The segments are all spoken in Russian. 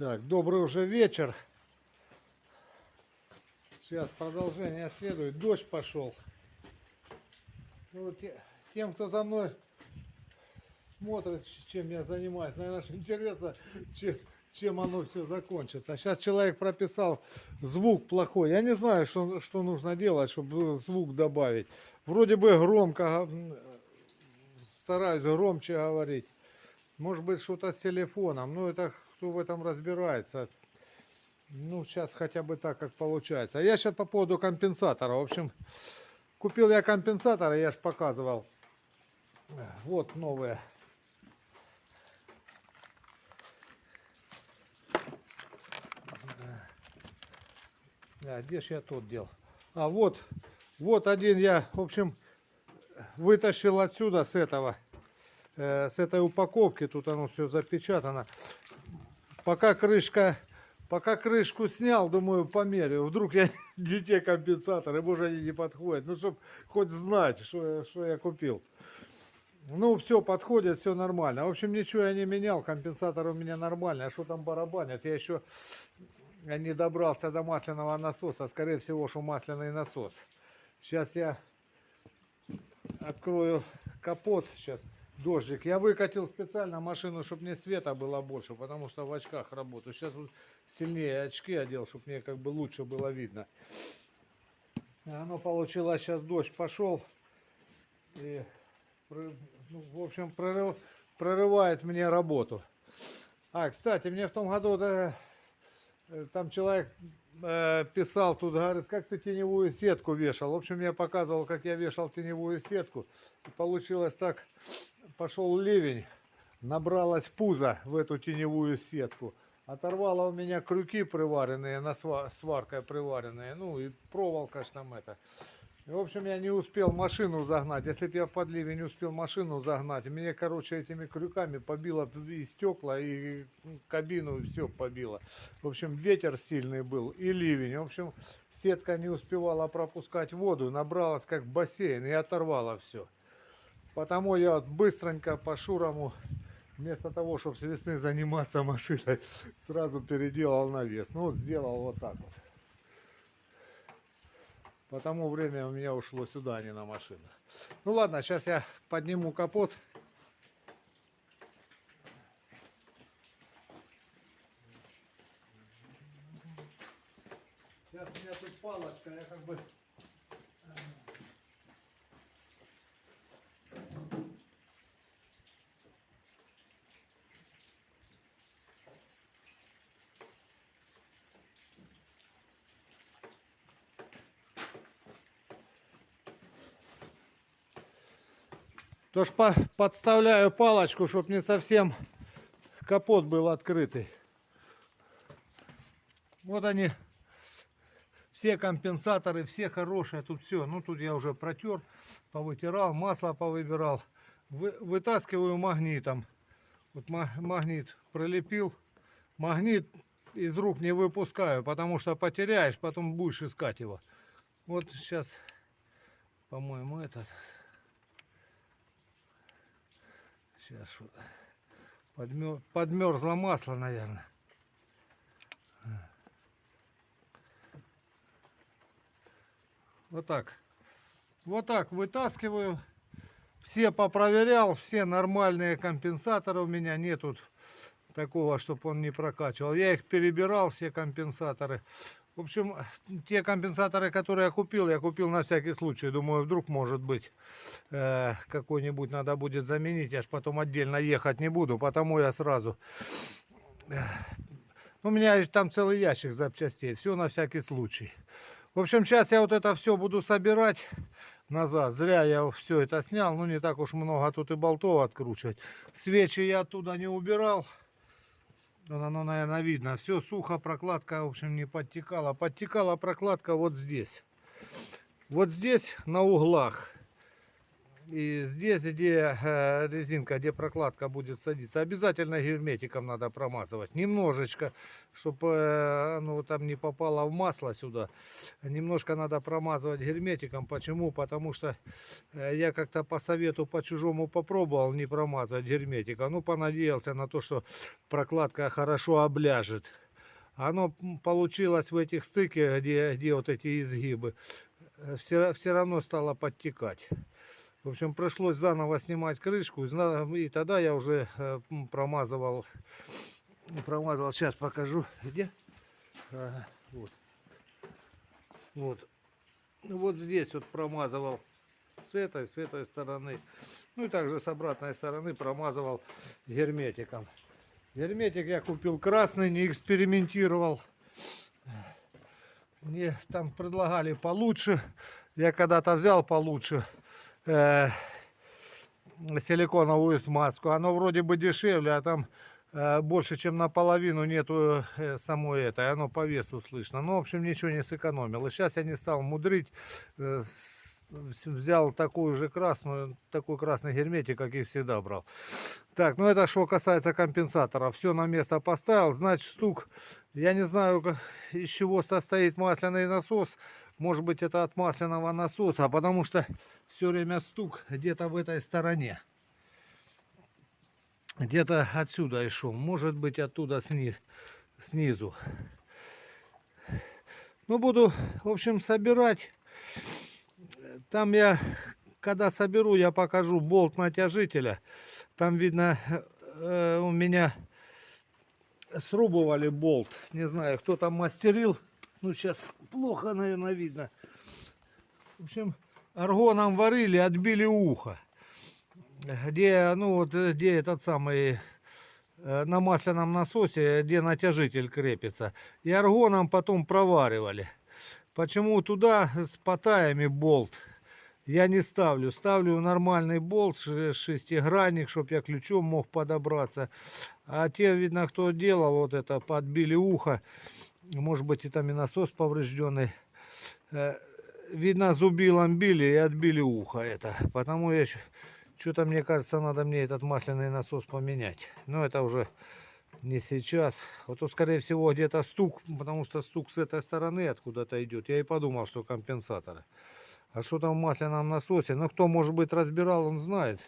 Так, добрый уже вечер. Сейчас продолжение следует. Дождь пошел. Ну, вот тем, кто за мной смотрит, чем я занимаюсь, наверное, интересно, чем оно все закончится. Сейчас человек прописал звук плохой. Я не знаю, что нужно делать, чтобы звук добавить. Вроде бы громко, стараюсь громче говорить. Может быть, что-то с телефоном. Ну, это кто в этом разбирается. Ну, сейчас хотя бы так, как получается. А я сейчас по поводу компенсатора. В общем, купил я компенсатор, я же показывал. Вот новые. Где ж я тот дел? А вот один я, в общем, вытащил отсюда с этого, с этой упаковки. Тут оно все запечатано. Пока крышку снял, думаю, померяю. Вдруг я не те компенсаторы, может, они не подходят. Ну, чтобы хоть знать, что я купил. Ну, все подходит, все нормально. В общем, ничего я не менял. Компенсатор у меня нормальный. А что там барабанят? Я еще не добрался до масляного насоса. Скорее всего, что масляный насос. Сейчас я открою капот. Сейчас дождик. Я выкатил специально машину, чтобы мне света было больше, потому что в очках работаю. Сейчас вот сильнее очки одел, чтобы мне как бы лучше было видно. Оно получилось, сейчас дождь пошел. И, ну, в общем, прорывает мне работу. Кстати, мне в том году там человек писал, тут говорит, как ты теневую сетку вешал. В общем, я показывал, как я вешал теневую сетку. И получилось так, пошел ливень, набралось пузо в эту теневую сетку. Оторвало у меня крюки приваренные, на сваркой приваренные. Ну и проволока ж там это. В общем, я не успел машину загнать. Если бы я в подливе не успел машину загнать, меня, короче, этими крюками побило и стекла, и кабину, и все побило. В общем, ветер сильный был и ливень. В общем, сетка не успевала пропускать воду, набралась как бассейн и оторвала все. Потому я вот быстренько по шурому, вместо того, чтобы с весны заниматься машиной, сразу переделал навес. Ну вот сделал вот так вот. Потому время у меня ушло сюда, а не на машину. Ну ладно, сейчас я подниму капот. Сейчас у меня тут палочка, я как бы... Тоже подставляю палочку, чтобы не совсем капот был открытый. Вот они, все компенсаторы, все хорошие, тут все. Ну тут я уже протер, повытирал, масло повыбирал. Вытаскиваю магнитом. Вот магнит пролепил. Магнит из рук не выпускаю, потому что потеряешь, потом будешь искать его. Вот сейчас, по-моему, этот... Сейчас подмерзло масло, наверное. Вот так. Вот так вытаскиваю. Все попроверял, все нормальные компенсаторы у меня. Нету такого, чтобы он не прокачивал. Я их перебирал, все компенсаторы. В общем, те компенсаторы, которые я купил на всякий случай. Думаю, вдруг, может быть, какой-нибудь надо будет заменить. Я ж потом отдельно ехать не буду, потому я сразу... У меня там целый ящик запчастей. Все на всякий случай. В общем, сейчас я вот это все буду собирать назад. Зря я все это снял. Ну, не так уж много тут и болтов откручивать. Свечи я оттуда не убирал. Оно, наверное, видно. Все сухо, прокладка, в общем, не подтекала. Подтекала прокладка вот здесь. Вот здесь на углах. И здесь, где резинка, где прокладка будет садиться, обязательно герметиком надо промазывать. Немножечко, чтобы ну, там не попало в масло сюда. Немножко надо промазывать герметиком. Почему? Потому что я как-то по совету, по чужому попробовал не промазать герметиком. Ну, понадеялся на то, что прокладка хорошо обляжет. Оно получилось в этих стыках, где вот эти изгибы. Все равно стало подтекать. В общем, пришлось заново снимать крышку. И тогда я уже промазывал. Сейчас покажу. Где? Вот. Вот здесь вот промазывал с этой стороны. Ну и также с обратной стороны промазывал герметиком. Герметик я купил красный, не экспериментировал. Мне там предлагали получше. Я когда-то взял получше силиконовую смазку. Оно вроде бы дешевле, а там больше, чем наполовину нету самой этой. Оно по весу слышно. Ну, в общем, ничего не сэкономил. И сейчас я не стал мудрить. Взял такую же красную, такой красный герметик, как и всегда брал. Так, ну это что касается компенсатора. Все на место поставил. Значит, стук. Я не знаю, из чего состоит масляный насос. Может быть, это от масляного насоса, потому что все время стук где-то в этой стороне. Где-то отсюда и шел. Может быть, оттуда снизу. Ну, буду, в общем, собирать. Там я, когда соберу, я покажу болт натяжителя. Там видно, у меня срубывали болт. Не знаю, кто там мастерил. Ну, сейчас плохо, наверное, видно. В общем, аргоном варили, отбили ухо. Где, ну, вот, где этот самый, на масляном насосе, где натяжитель крепится. И аргоном потом проваривали. Почему туда с патаями болт я не ставлю? Ставлю нормальный болт, шестигранник, чтобы я ключом мог подобраться. А те, видно, кто делал вот это, подбили ухо. Может быть, и там и насос поврежденный. Видно, зубилом били и отбили ухо это. Потому я что-то, мне кажется, надо мне этот масляный насос поменять. Но это уже не сейчас. Вот то, скорее всего, где-то стук, потому что стук с этой стороны откуда-то идет. Я и подумал, что компенсаторы. А что там в масляном насосе? Ну, кто, может быть, разбирал, он знает.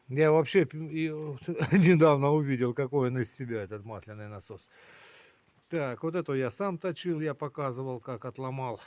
Я вообще недавно увидел, какой он из себя, этот масляный насос. Так, вот эту я сам точил, я показывал, как отломал.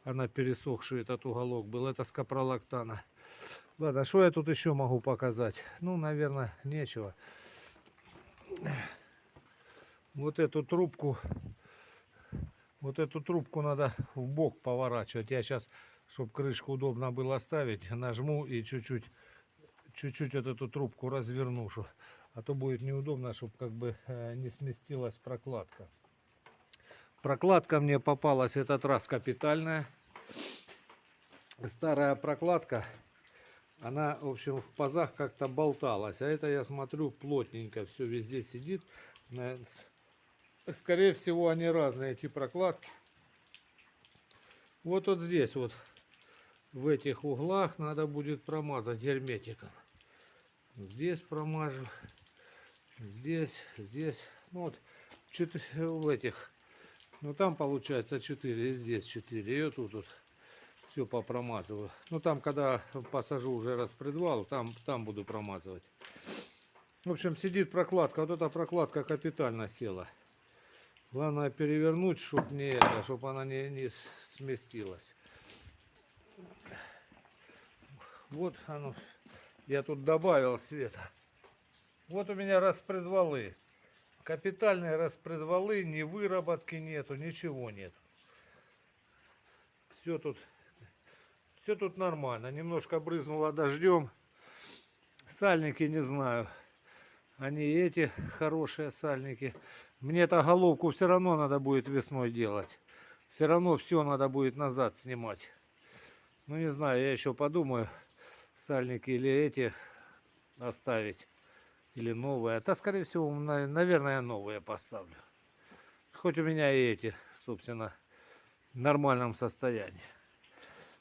Она пересохший, этот уголок был. Это с капролактана. Ладно, что я тут еще могу показать? Ну, наверное, нечего. Вот эту трубку надо в бок поворачивать. Я сейчас, чтобы крышку удобно было ставить, нажму и чуть-чуть вот эту трубку разверну. А то будет неудобно, чтобы как бы не сместилась прокладка. Прокладка мне попалась этот раз капитальная. Старая прокладка, она, в общем, в пазах как-то болталась. А это, я смотрю, плотненько все везде сидит. Скорее всего, они разные, эти прокладки. Вот здесь вот, в этих углах, надо будет промазать герметиком. Здесь промажу. Здесь. Ну, вот, в этих. Ну, там получается 4, и здесь 4. И вот тут вот все попромазываю. Ну, там, когда посажу уже распредвал, там буду промазывать. В общем, сидит прокладка. Вот эта прокладка капитально села. Главное перевернуть, чтобы она не сместилась. Вот оно. Я тут добавил света. Вот у меня распредвалы. Капитальные распредвалы, ни выработки нету, ничего нет. Все тут нормально. Немножко брызнуло дождем. Сальники не знаю. Они эти хорошие сальники. Мне эту головку все равно надо будет весной делать. Все равно все надо будет назад снимать. Ну, не знаю, я еще подумаю, сальники или эти оставить, или новые. А скорее всего, наверное, новые поставлю. Хоть у меня и эти, собственно, в нормальном состоянии.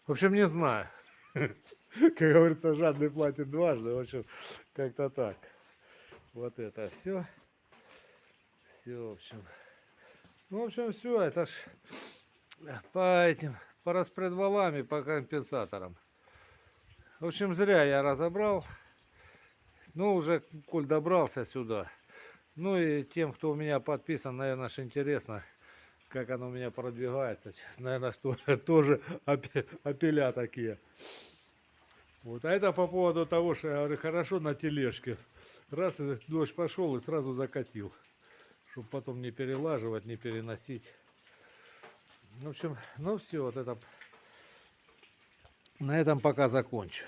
В общем, не знаю. Как говорится, жадный платит дважды. В общем, как-то так. Вот это все. Все, в общем. Ну, в общем, все. Это ж по этим, по распредвалам и по компенсаторам. В общем, зря я разобрал. Ну, уже, коль добрался сюда. Ну и тем, кто у меня подписан, наверное, ж интересно, как оно у меня продвигается. Наверное, что тоже апеля такие. Вот. А это по поводу того, что я говорю, хорошо на тележке. Раз и дождь пошел и сразу закатил. Чтобы потом не перелаживать, не переносить. В общем, ну все, вот это на этом пока закончу.